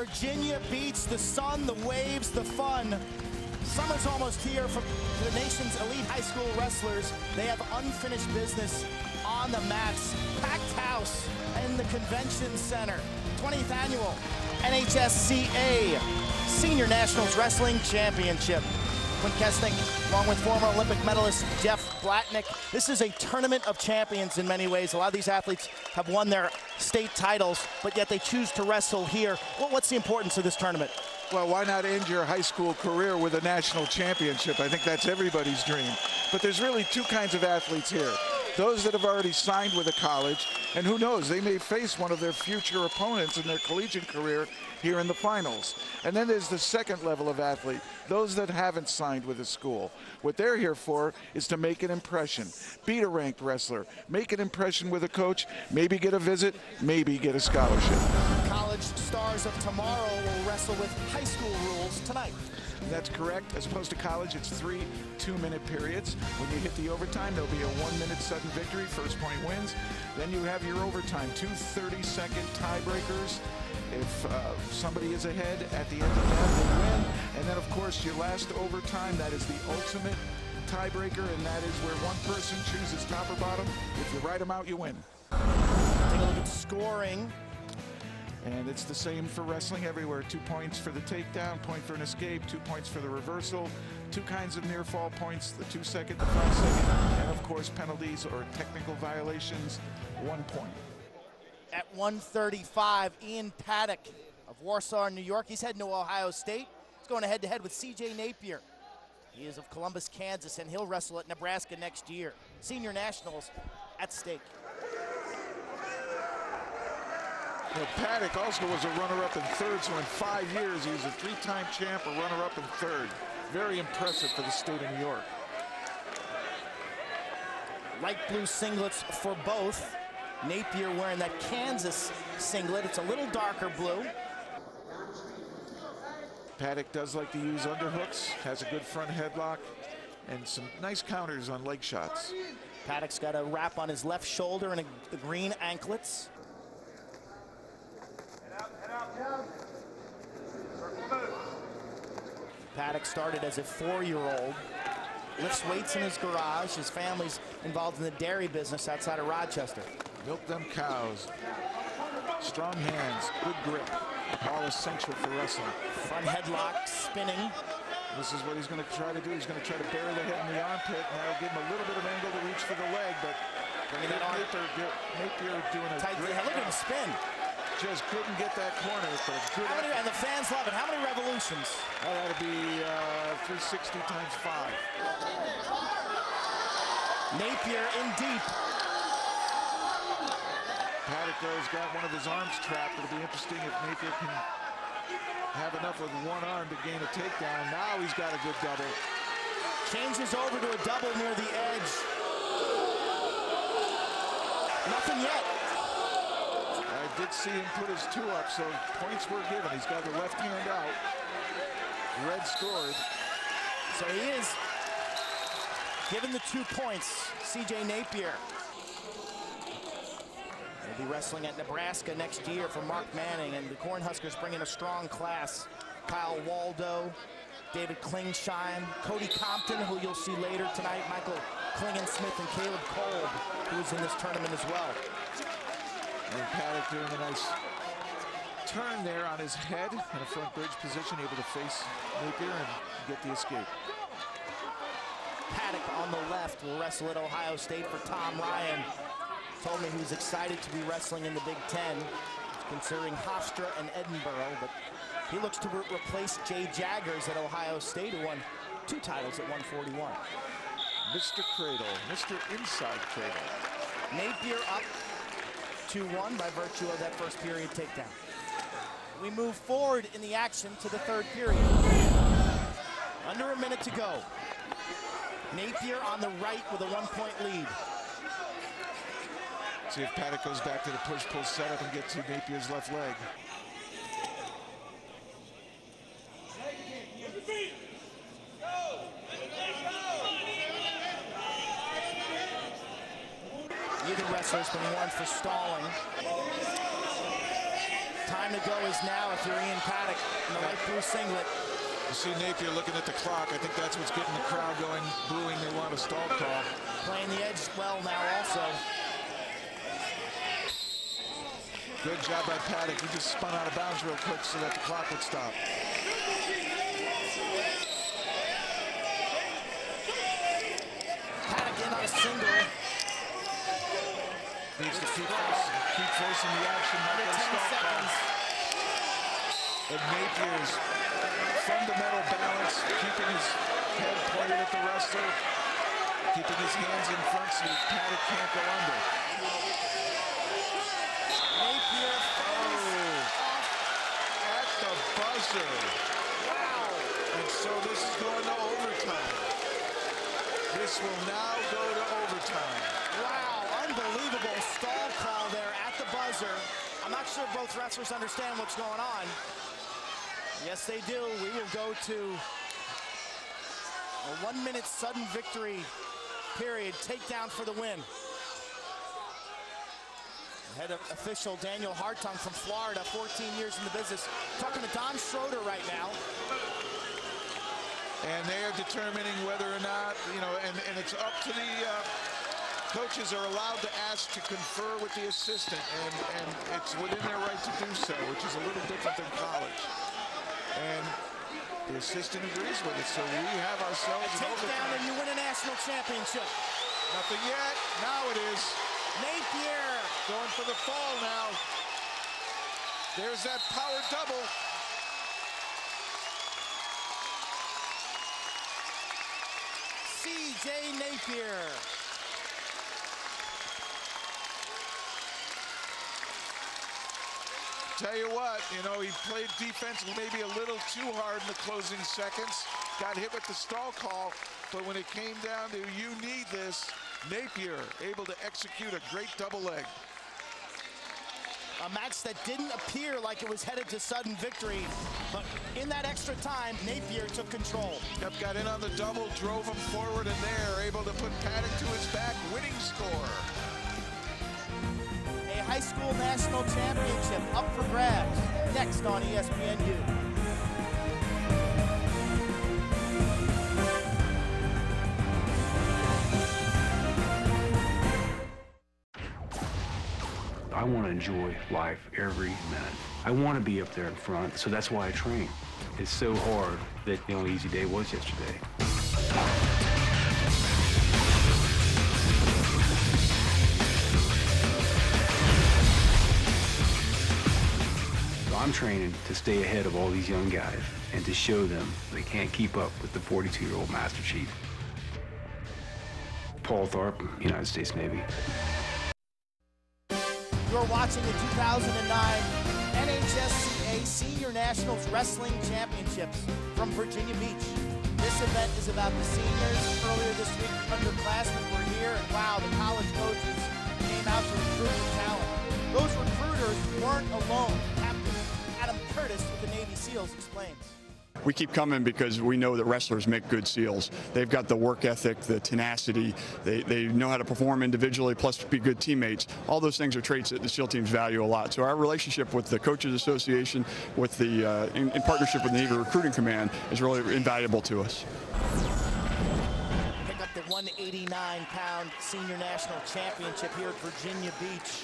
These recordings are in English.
Virginia beats the sun, the waves, the fun. Summer's almost here for the nation's elite high school wrestlers. They have unfinished business on the mats. Packed house in the convention center. 20th annual NHSCA Senior Nationals Wrestling Championship. Quinn Kesnick, along with former Olympic medalist Jeff Blatnick. This is a tournament of champions in many ways. A lot of these athletes have won their state titles, but yet they choose to wrestle here. What's the importance of this tournament? Well, why not end your high school career with a national championship? I think that's everybody's dream. But there's really two kinds of athletes here. Those that have already signed with a college, and who knows, they may face one of their future opponents in their collegiate career here in the finals. And then there's the second level of athlete, those that haven't signed with a school. What they're here for is to make an impression, beat a ranked wrestler, make an impression with a coach, maybe get a visit, maybe get a scholarship. College stars of tomorrow will wrestle with high school rules tonight. That's correct. As opposed to college, it's 3 two-minute periods. When you hit the overtime, there'll be a 1-minute sudden victory. First point wins. Then you have your overtime, 2 30-second tiebreakers. If somebody is ahead at the end of that, they win. And then, of course, your last overtime, that is the ultimate tiebreaker, and that is where one person chooses top or bottom. If you write them out, you win. Take a look at scoring. And it's the same for wrestling everywhere. 2 points for the takedown, point for an escape, 2 points for the reversal, 2 kinds of near fall points, the 2-second, the 5-second, and of course penalties or technical violations, 1 point. At 135, Ian Paddock of Warsaw, New York. He's heading to Ohio State. He's going head-to-head with C.J. Napier. He is of Columbus, Kansas, and he'll wrestle at Nebraska next year. Senior Nationals at stake. Well, Paddock also was a runner-up in third, so in 5 years he was a 3-time champ, a runner-up in third. Very impressive for the state of New York. Light blue singlets for both. Napier wearing that Kansas singlet. It's a little darker blue. Paddock does like to use underhooks, has a good front headlock, and some nice counters on leg shots. Paddock's got a wrap on his left shoulder and the green anklets. Paddock started as a 4-year-old, lifts weights in his garage. His family's involved in the dairy business outside of Rochester. Milk them cows. Strong hands, good grip, all essential for wrestling. Front headlock, spinning. This is what he's going to try to do. He's going to try to bury the head in the armpit, and that'll give him a little bit of angle to reach for the leg, but bringing it on. Napier doing a tight. great Look at him spin. Just couldn't get that corner. But good and the fans love it. How many revolutions? Well, that'll be 360 times 5. Napier in deep. Paddock has got one of his arms trapped. It'll be interesting if Napier can have enough with one arm to gain a takedown. Now he's got a good double. Changes over to a double near the edge. Nothing yet. I did see him put his 2 up, so points were given. He's got the left hand out. Red scored. So he is given the 2 points. C.J. Napier. He'll be wrestling at Nebraska next year for Mark Manning, and the Cornhuskers bring in a strong class. Kyle Waldo, David Klingsheim, Cody Compton, who you'll see later tonight, Michael Klingensmith, and Caleb Kolb, who's in this tournament as well. And Paddock doing a nice turn there on his head in a front bridge position, able to face Napier and get the escape. Paddock on the left will wrestle at Ohio State for Tom Ryan. Told me he was excited to be wrestling in the Big Ten, considering Hofstra and Edinburgh, but he looks to replace Jay Jaggers at Ohio State, who won 2 titles at 141. Mr. Cradle, Mr. Inside Cradle. Napier up 2-1 by virtue of that first period takedown. We move forward in the action to the 3rd period. Under a minute to go. Napier on the right with a 1-point lead. See if Paddock goes back to the push-pull setup and gets to Napier's left leg. Either wrestler's been warned for stalling. Time Time to go is now if you're Ian Paddock in the light blue singlet. You see Napier looking at the clock. I think that's what's getting the crowd going, booing. They want a stall call. Playing the edge well now also. Good job by Paddock. He just spun out of bounds real quick so that the clock would stop. Paddock in on a single. Needs to keep forcing the action. Under 10 seconds. And Napier's fundamental balance, keeping his head pointed at the wrestler, keeping his hands in front so Paddock can't go under. Napier at the buzzer. Wow. And so this is going to overtime. This will now go to overtime. Wow, unbelievable stall call there at the buzzer. I'm not sure both wrestlers understand what's going on. Yes, they do. We will go to a 1-minute sudden victory period. Takedown for the win. Head official Daniel Hartung from Florida, 14 years in the business, talking to Don Schroeder right now. And they are determining whether or not, you know, and it's up to the coaches are allowed to ask to confer with the assistant, and it's within their right to do so, which is a little different than college. And the assistant agrees with it, so we have ourselves a takedown and you win a national championship. Nothing yet. Now it is. Napier going for the fall now. There's that power double. C.J. Napier. Tell you what, you know, he played defense maybe a little too hard in the closing seconds. Got hit with the stall call, but when it came down to you need this, Napier able to execute a great double leg. A match that didn't appear like it was headed to sudden victory, but in that extra time, Napier took control. Yep, got in on the double, drove him forward, and there, able to put Paddock to his back, winning score. A high school national championship up for grabs, next on ESPNU. I want to enjoy life every minute. I want to be up there in front, so that's why I train. It's so hard that the only easy day was yesterday. So I'm training to stay ahead of all these young guys and to show them they can't keep up with the 42-year-old Master Chief. Paul Tharp, United States Navy. You're watching the 2009 NHSCA Senior Nationals Wrestling Championships from Virginia Beach. This event is about the seniors. Earlier this week, underclassmen were here, and wow, the college coaches came out to recruit talent. Those recruiters weren't alone. Captain Adam Curtis with the Navy SEALs explains. We keep coming because we know that wrestlers make good SEALs. They've got the work ethic, the tenacity, they know how to perform individually, plus be good teammates. All those things are traits that the SEAL teams value a lot. So our relationship with the Coaches Association, with the in partnership with the Navy Recruiting Command, is really invaluable to us. Pick up the 189-pound Senior National Championship here at Virginia Beach.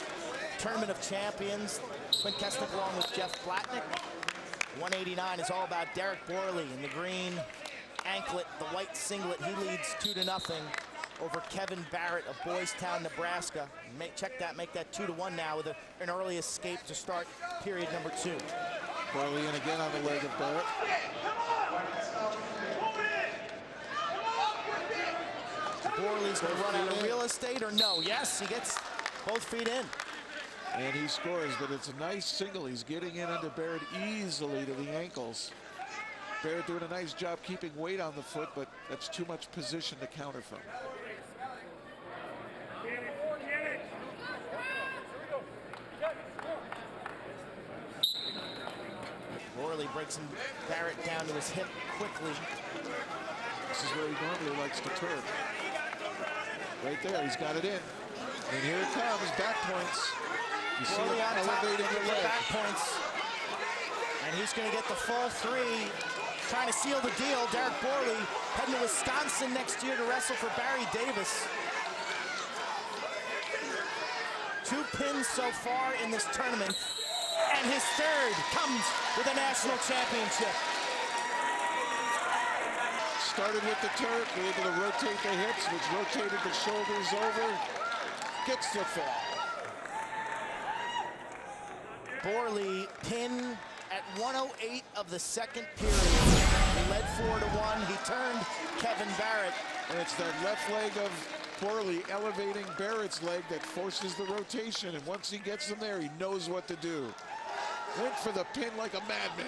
Tournament of Champions. Quinn Kesnick along with Jeff Blatnick. 189 is all about Derek Borley in the green anklet, the white singlet. He leads 2-0 over Kevin Barrett of Boys Town, Nebraska. Check that, make that 2-1 now with an early escape to start period number 2. Borley in again on the leg of Barrett. Borley's going to run out of real estate or no? Yes, he gets both feet in. And he scores, but it's a nice single. He's getting in under Barrett easily to the ankles. Barrett doing a nice job keeping weight on the foot, but that's too much position to counter from. Borley breaks Barrett down to his hip quickly. This is where he normally likes to turn. Right there, he's got it in. And here it comes, back points. You see him elevating the leg. Back points. And he's going to get the full three, trying to seal the deal. Derek Borley heading to Wisconsin next year to wrestle for Barry Davis. 2 pins so far in this tournament, and his third comes with a national championship. Started with the Turk, able to rotate the hips, which rotated the shoulders over, gets the fall. Borley pin at 1:08 of the second period. He led 4-1. He turned Kevin Barrett. And it's that left leg of Borley elevating Barrett's leg that forces the rotation. And once he gets him there, he knows what to do. Went for the pin like a madman.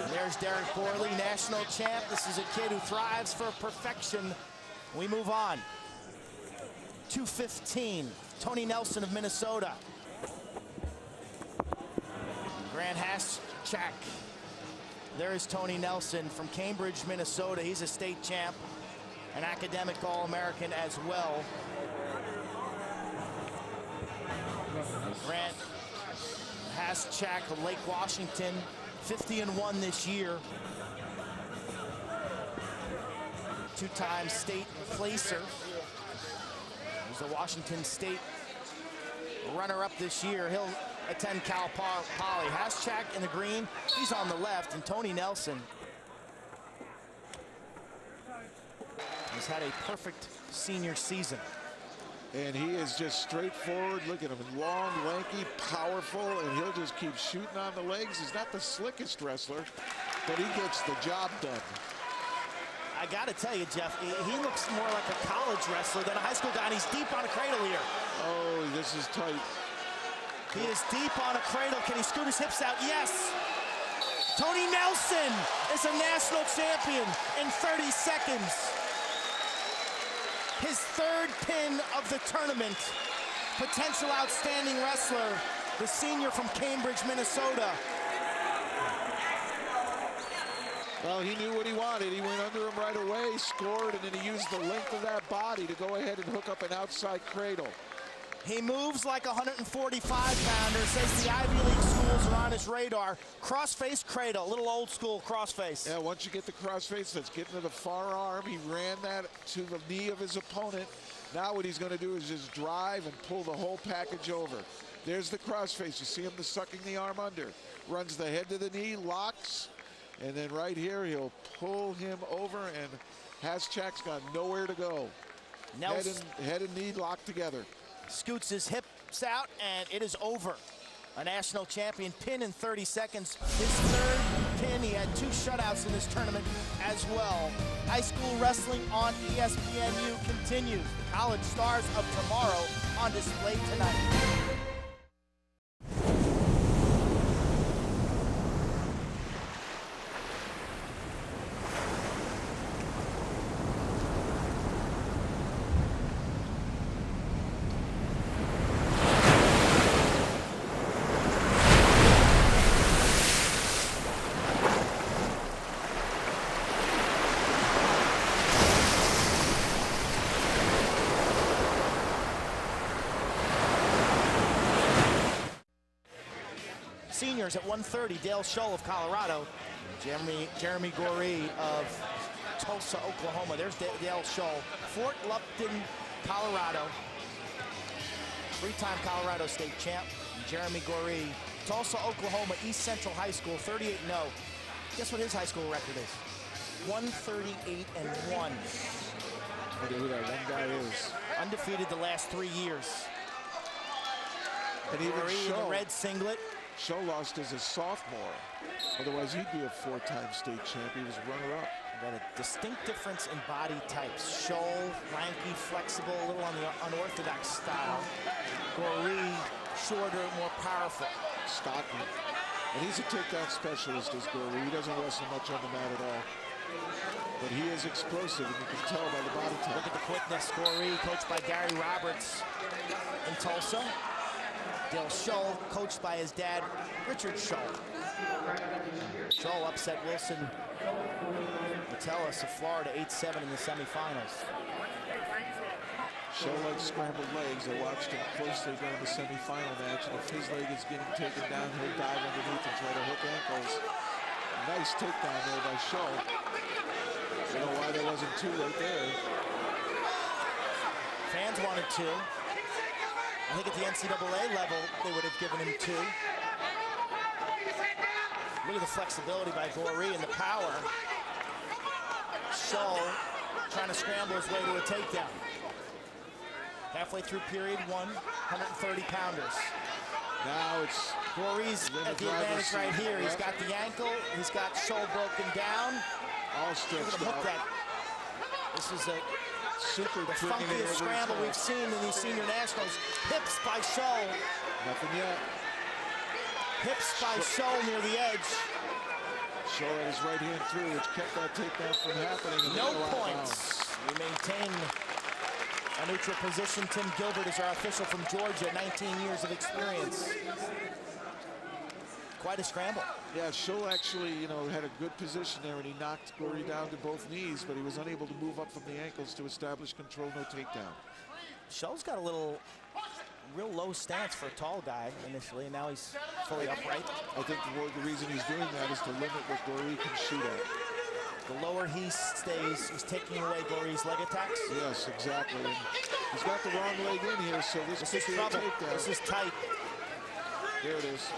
There's Derek Borley, national champ. This is a kid who thrives for perfection. We move on. 2:15, Tony Nelson of Minnesota. Grant Haschak. There is Tony Nelson from Cambridge, Minnesota. He's a state champ, an academic All-American as well. Grant Haschak of Lake Washington, 50-1 this year. 2-time state placer. He's a Washington State runner-up this year. He'll attend Cal Poly. Haschak in the green, he's on the left, and Tony Nelson has had a perfect senior season. And he is just straightforward. Look at him, long, lanky, powerful, and he'll just keep shooting on the legs. He's not the slickest wrestler, but he gets the job done. I gotta tell you, Jeff, he looks more like a college wrestler than a high school guy, and he's deep on a cradle here. Oh, this is tight. He is deep on a cradle. Can he scoot his hips out? Yes. Tony Nelson is a national champion in 30 seconds. His third pin of the tournament. Potential outstanding wrestler, the senior from Cambridge, Minnesota. Well, he knew what he wanted. He went under him right away, scored, and then he used the length of that body to go ahead and hook up an outside cradle. He moves like a 145-pounder, says the Ivy League schools are on his radar. Cross-face cradle, a little old-school cross-face. Yeah, once you get the cross-face, that's getting to the far arm. He ran that to the knee of his opponent. Now what he's going to do is just drive and pull the whole package over. There's the cross-face. You see him sucking the arm under. Runs the head to the knee, locks, and then right here, he'll pull him over, and Haschak's got nowhere to go. Head and knee locked together. Scoots his hips out, and it is over. A national champion pin in 30 seconds. His third pin. He had 2 shutouts in this tournament as well. High school wrestling on ESPNU continues. The college stars of tomorrow on display tonight. Seniors at 130, Dale Scholl of Colorado, Jeremy Goree of Tulsa, Oklahoma. There's Dale Scholl. Fort Lupton, Colorado. 3-time Colorado State champ. Jeremy Goree, Tulsa, Oklahoma, East Central High School, 38-0. Guess what his high school record is? 138-1. Look at who that one guy is. Undefeated the last 3 years. And even Goree in the red singlet. Scholl lost as a sophomore. Otherwise, he'd be a 4-time state champ. He was runner-up. Got a distinct difference in body types. Scholl, lanky, flexible, a little on the unorthodox style. Goree, shorter, more powerful. Stocky. And he's a takedown specialist, as Goree. He doesn't wrestle much on the mat at all. But he is explosive, and you can tell by the body type. Look at the quickness. Goree, coached by Gary Roberts in Tulsa. Dale Scholl, coached by his dad, Richard Scholl. Scholl upset Wilson Metellus of Florida 8-7 in the semifinals. Show like scrambled legs. I watched him closely during the semifinal match, and if his leg is getting taken down, he'll dive underneath and try to hook ankles. Nice takedown there by Show. I don't know why there wasn't two right there. Fans wanted two. I think at the NCAA level, they would have given him two. Look at the flexibility by Goree and the power. Show trying to scramble his way to a takedown. Halfway through period one, 130-pounders. Now it's Goree's at the advantage right here. He's got the ankle. He's got Show broken down. all stretched out. That. This is a super the funkiest scramble we've seen in these senior nationals. Hips by Show. Nothing yet. Hips by Show near the edge. Show had his right hand through, which kept that takedown from happening. No points. We maintain a neutral position. Tim Gilbert is our official from Georgia, 19 years of experience. Quite a scramble. Yeah, Show actually, had a good position there, and he knocked Goree down to both knees, but he was unable to move up from the ankles to establish control, no takedown. Show's got a real low stance for a tall guy initially, and now he's fully upright. I think the reason he's doing that is to limit what Goree can shoot at. The lower he stays, he's taking away Goree's leg attacks. Yes, exactly. And he's got the wrong leg in here, so this is trouble. This is tight. There it is.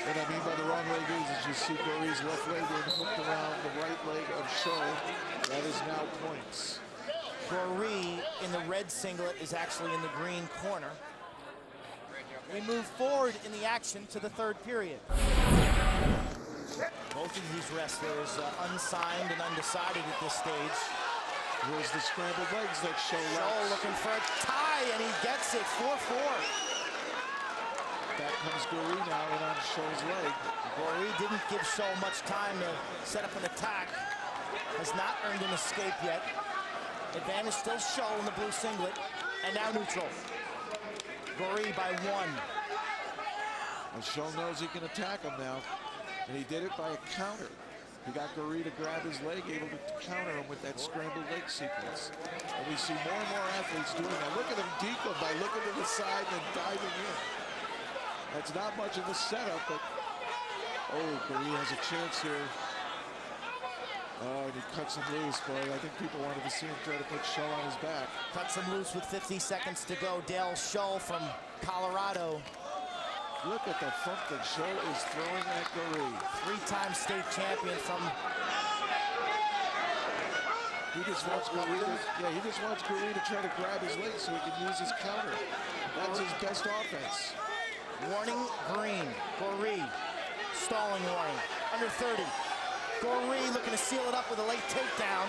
What I mean by the wrong leg is you see Goree's left leg being hooked around the right leg of Show. That is now points. Goree in the red singlet is actually in the green corner. We move forward in the action to the third period. Both of these wrestlers unsigned and undecided at this stage. Here's the scrambled legs that Show looking for a tie, and he gets it, 4-4. Back comes Goree now and on Show's leg. Goree didn't give Show much time to set up an attack. Has not earned an escape yet. Advantage still Show in the blue singlet, and now neutral. Goree by 1. And Show knows he can attack him now, and he did it by a counter. He got Goree to grab his leg, able to counter him with that scrambled leg sequence. And we see more and more athletes doing that. Look at him decoy by looking to the side and diving in. That's not much of a setup, but Goree has a chance here. Oh, and he cuts him loose, boy. I think people wanted to see him try to put Show on his back. Cuts him loose with 50 seconds to go. Dale Show from Colorado. Look at the funk that Show is throwing at Goree. 3-time state champion from... He just wants Goree to try to grab his leg so he can use his counter. That's his best offense. Warning green. Goree. Stalling warning. Under 30. Goree looking to seal it up with a late takedown.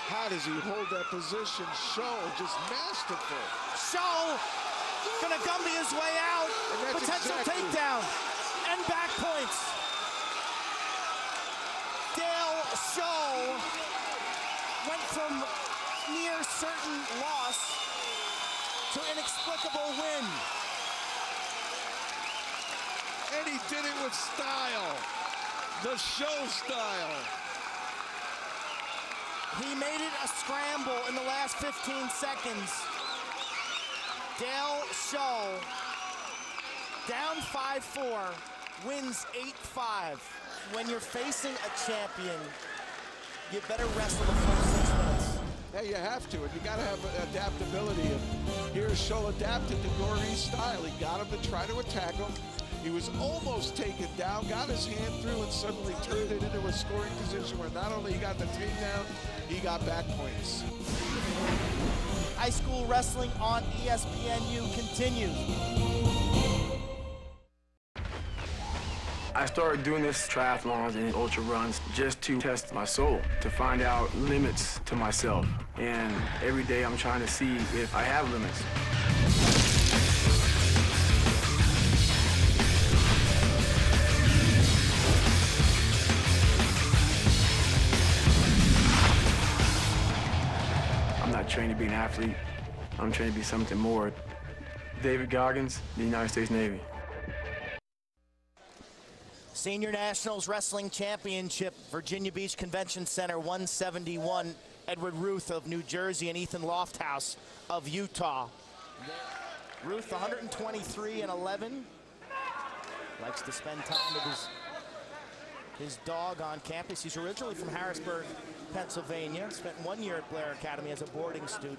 How does he hold that position? Show just masterful. Show gonna Gumby his way out. Potential takedown and back points. Dale Show went from near certain loss to inexplicable win. And he did it with style. The Show style. He made it a scramble in the last 15 seconds. Dale Show, down 5-4, wins 8-5. When you're facing a champion, you better wrestle the full 6 minutes. Hey, you have to, and you got to have adaptability. And here's Show adapted to Goree's style. He got him to try to attack him. He was almost taken down, got his hand through, and suddenly turned it into a scoring position where not only he got the takedown, he got back points. High school wrestling on ESPNU continues. I started doing this triathlons and ultra runs just to test my soul, to find out limits to myself. And every day I'm trying to see if I have limits. I'm not trained to be an athlete. I'm trained to be something more. David Goggins, the United States Navy. Senior Nationals Wrestling Championship, Virginia Beach Convention Center, 171. Edward Ruth of New Jersey and Ethan Lofthouse of Utah. Ruth 123-11. Likes to spend time with his dog on campus. He's originally from Harrisburg, Pennsylvania. Spent 1 year at Blair Academy as a boarding student.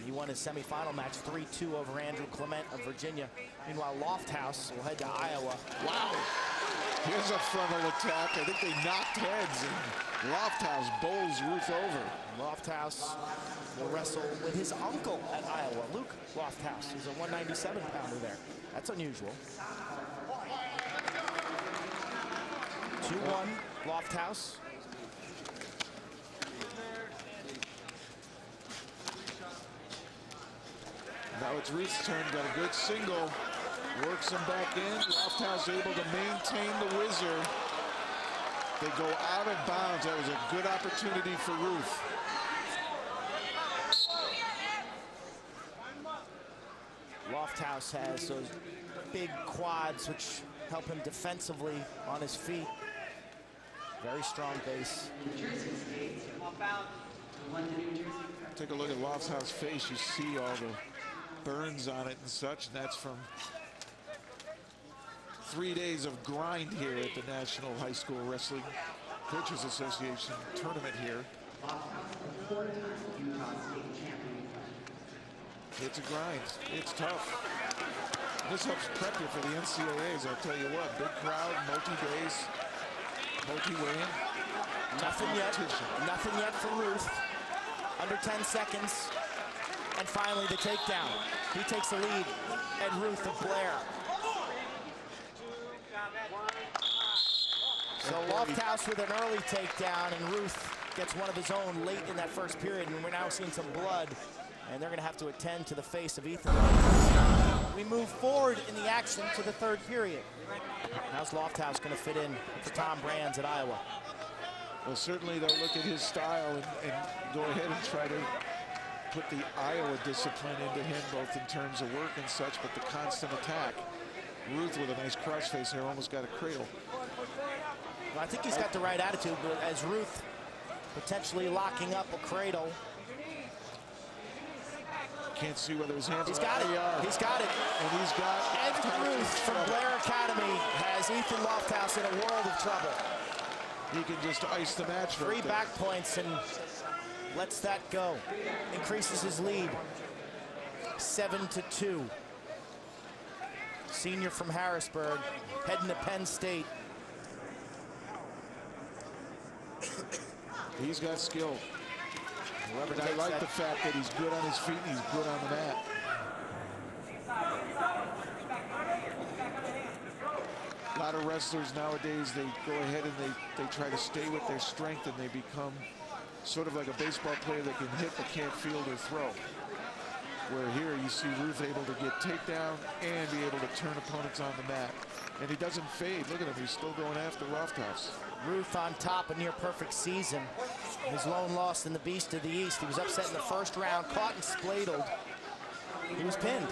He won his semifinal match 3-2 over Andrew Clement of Virginia. Meanwhile, Lofthouse will head to Iowa. Wow. Here's a frontal attack. I think they knocked heads, and Lofthouse bowls Ruth over. Lofthouse will wrestle with his uncle at Iowa, Luke Lofthouse. He's a 197-pounder there. That's unusual. 2-1, Lofthouse. Now it's Ruth's turn. Got a good single. Works him back in. Lofthouse able to maintain the whizzer. They go out of bounds. That was a good opportunity for Ruth. Lofthouse has those big quads which help him defensively on his feet. Very strong base. Take a look at Lofthouse's face. You see all the burns on it and such, and that's from 3 days of grind here at the National High School Wrestling Coaches Association tournament here. It's a grind. It's tough. This helps prep you for the NCAAs, I'll tell you what. Big crowd, multi-days, multi-weigh-in. Nothing yet. Nothing yet for Ruth. Under 10 seconds. And finally the takedown. He takes the lead. Ed Ruth of Blair. So Lofthouse with an early takedown, and Ruth gets one of his own late in that first period, and we're now seeing some blood, and they're going to have to attend to the face of Ethan. We move forward in the action to the third period. How's Lofthouse going to fit in for Tom Brands at Iowa? Well, certainly they'll look at his style and go ahead and try to put the Iowa discipline into him, both in terms of work and such, but the constant attack. Ruth with a nice crossface here, almost got a cradle. Well, I think he's got the right attitude, but as Ruth potentially locking up a cradle. Can't see whether his hands He's got it. He's got it. And he's got Ed Ruth from Blair Academy has Ethan Lofthouse in a world of trouble. He can just ice the match. Three back points and lets that go. Increases his lead. 7-2. Senior from Harrisburg, heading to Penn State. He's got skill. And I like the fact that he's good on his feet and he's good on the mat. A lot of wrestlers nowadays, they go ahead and they try to stay with their strength, and they become sort of like a baseball player that can hit but can't field or throw. Where here you see Ruth able to get takedown and be able to turn opponents on the mat. And he doesn't fade. Look at him, he's still going after Lofthouse. Ruth on top, a near perfect season. His lone loss in the Beast of the East. He was upset in the first round, caught and spladled. He was pinned.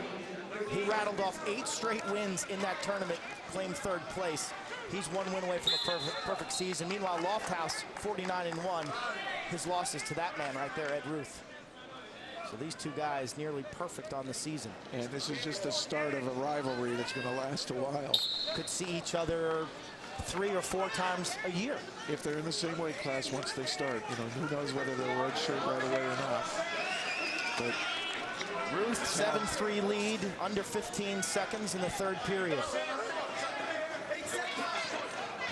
He rattled off 8 straight wins in that tournament, claimed third place. He's 1 win away from a perfect season. Meanwhile, Lofthouse, 49-1. His losses to that man right there, Ed Ruth. So these two guys nearly perfect on the season. And this is just the start of a rivalry that's going to last a while. Could see each other 3 or 4 times a year. If they're in the same weight class once they start. You know, who knows whether they'll red shirt right away or not. But Ruth, 7-3 lead, under 15 seconds in the third period.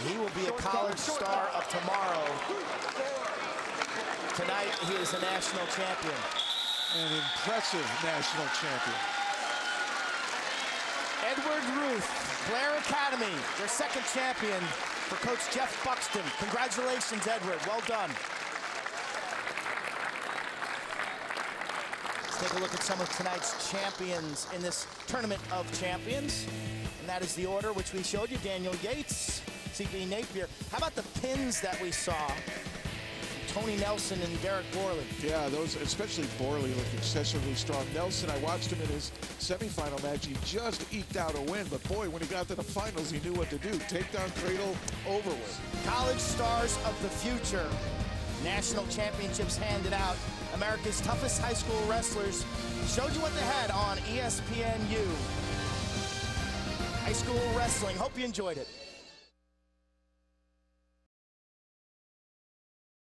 He will be a college star of tomorrow. Tonight, he is a national champion. An impressive national champion. Edward Ruth, Blair Academy, their second champion for Coach Jeff Buxton. Congratulations, Edward. Well done. Let's take a look at some of tonight's champions in this tournament of champions. And that is the order which we showed you. Daniel Yates, C.B. Napier. How about the pins that we saw? Tony Nelson and Derek Borley. Yeah, those, especially Borley, look excessively strong. Nelson, I watched him in his semifinal match. He just eked out a win, but boy, when he got to the finals, he knew what to do. Takedown, cradle, over with. College stars of the future. National championships handed out. America's toughest high school wrestlers showed you what they had on ESPNU. High school wrestling. Hope you enjoyed it.